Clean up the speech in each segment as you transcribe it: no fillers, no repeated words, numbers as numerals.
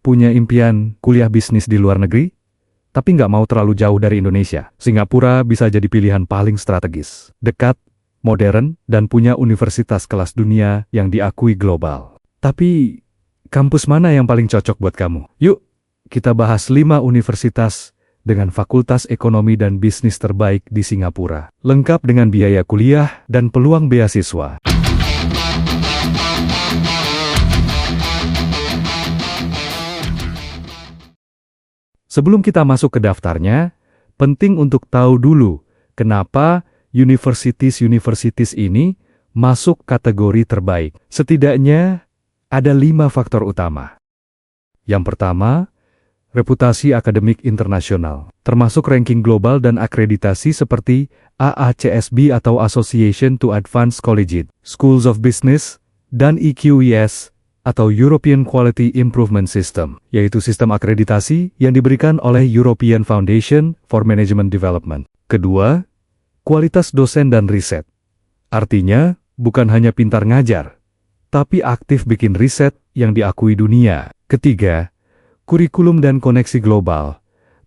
Punya impian kuliah bisnis di luar negeri? Tapi nggak mau terlalu jauh dari Indonesia. Singapura bisa jadi pilihan paling strategis. Dekat, modern, dan punya universitas kelas dunia yang diakui global. Tapi, kampus mana yang paling cocok buat kamu? Yuk, kita bahas 5 universitas dengan fakultas ekonomi dan bisnis terbaik di Singapura. Lengkap dengan biaya kuliah dan peluang beasiswa. Sebelum kita masuk ke daftarnya, penting untuk tahu dulu kenapa universities ini masuk kategori terbaik. Setidaknya ada 5 faktor utama. Yang pertama, reputasi akademik internasional, termasuk ranking global dan akreditasi seperti AACSB atau Association to Advanced Collegiate Schools of Business dan EQES atau European Quality Improvement System, yaitu sistem akreditasi yang diberikan oleh European Foundation for Management Development. Kedua, kualitas dosen dan riset. Artinya, bukan hanya pintar ngajar, tapi aktif bikin riset yang diakui dunia. Ketiga, kurikulum dan koneksi global,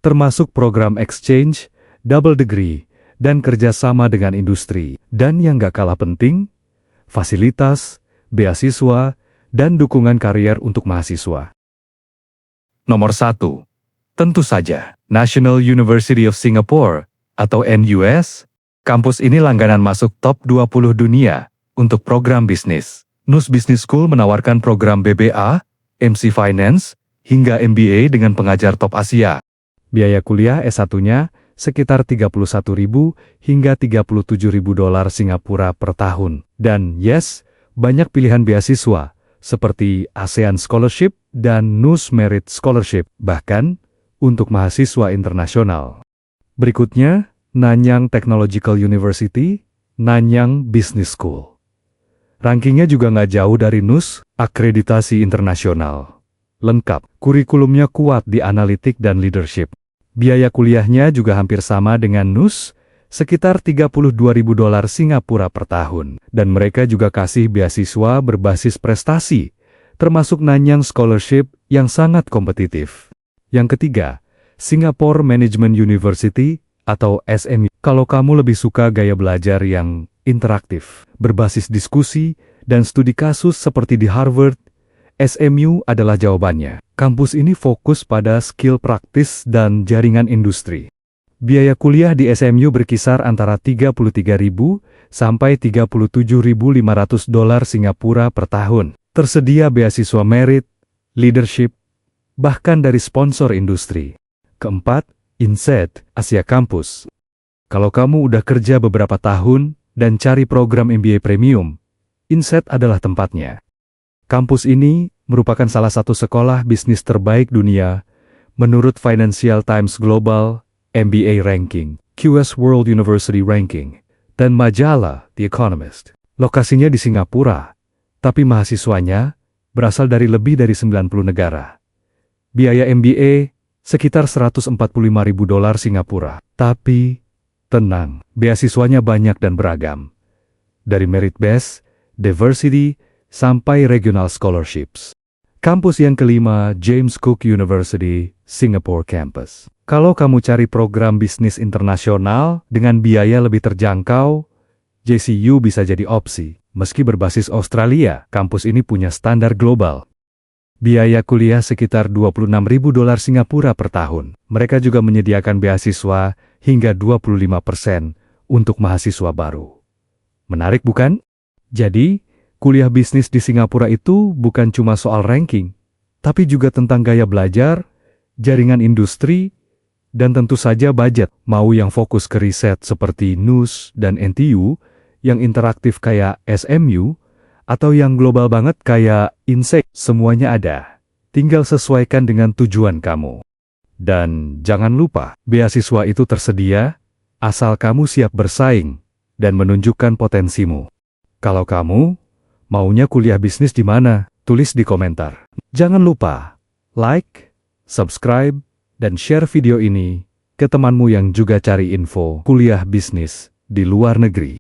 termasuk program exchange, double degree, dan kerjasama dengan industri. Dan yang gak kalah penting, fasilitas, beasiswa, dan dukungan karier untuk mahasiswa. Nomor 1. Tentu saja, National University of Singapore, atau NUS. Kampus ini langganan masuk top 20 dunia untuk program bisnis. NUS Business School menawarkan program BBA, MC Finance, hingga MBA dengan pengajar top Asia. Biaya kuliah S1-nya sekitar 31.000 hingga 37.000 dolar Singapura per tahun. Dan yes, banyak pilihan beasiswa, seperti ASEAN Scholarship dan NUS Merit Scholarship, bahkan untuk mahasiswa internasional. Berikutnya, Nanyang Technological University, Nanyang Business School. Rankingnya juga nggak jauh dari NUS, akreditasi internasional. Lengkap, kurikulumnya kuat di analitik dan leadership. Biaya kuliahnya juga hampir sama dengan NUS, sekitar 32.000 dolar Singapura per tahun. Dan mereka juga kasih beasiswa berbasis prestasi, termasuk Nanyang Scholarship yang sangat kompetitif. Yang ketiga, Singapore Management University atau SMU. Kalau kamu lebih suka gaya belajar yang interaktif, berbasis diskusi, dan studi kasus seperti di Harvard, SMU adalah jawabannya. Kampus ini fokus pada skill praktis dan jaringan industri. Biaya kuliah di SMU berkisar antara 33.000 sampai 37.500 dolar Singapura per tahun. Tersedia beasiswa merit, leadership, bahkan dari sponsor industri. Keempat, INSEAD, Asia Campus. Kalau kamu udah kerja beberapa tahun dan cari program MBA Premium, INSEAD adalah tempatnya. Kampus ini merupakan salah satu sekolah bisnis terbaik dunia menurut Financial Times Global MBA Ranking, QS World University Ranking, dan majalah The Economist. Lokasinya di Singapura, tapi mahasiswanya berasal dari lebih dari 90 negara. Biaya MBA sekitar 145.000 dolar Singapura. Tapi, tenang, beasiswanya banyak dan beragam. Dari merit base, diversity, sampai regional scholarships. Kampus yang kelima, James Cook University, Singapore Campus. Kalau kamu cari program bisnis internasional dengan biaya lebih terjangkau, JCU bisa jadi opsi. Meski berbasis Australia, kampus ini punya standar global. Biaya kuliah sekitar 26.000 dolar Singapura per tahun. Mereka juga menyediakan beasiswa hingga 25% untuk mahasiswa baru. Menarik bukan? Jadi, kuliah bisnis di Singapura itu bukan cuma soal ranking, tapi juga tentang gaya belajar, jaringan industri, dan tentu saja budget. Mau yang fokus ke riset seperti NUS dan NTU, yang interaktif kayak SMU, atau yang global banget kayak INSEAD, semuanya ada. Tinggal sesuaikan dengan tujuan kamu. Dan jangan lupa, beasiswa itu tersedia, asal kamu siap bersaing dan menunjukkan potensimu. Kalau kamu maunya kuliah bisnis di mana? Tulis di komentar. Jangan lupa like, subscribe, dan share video ini ke temanmu yang juga cari info kuliah bisnis di luar negeri.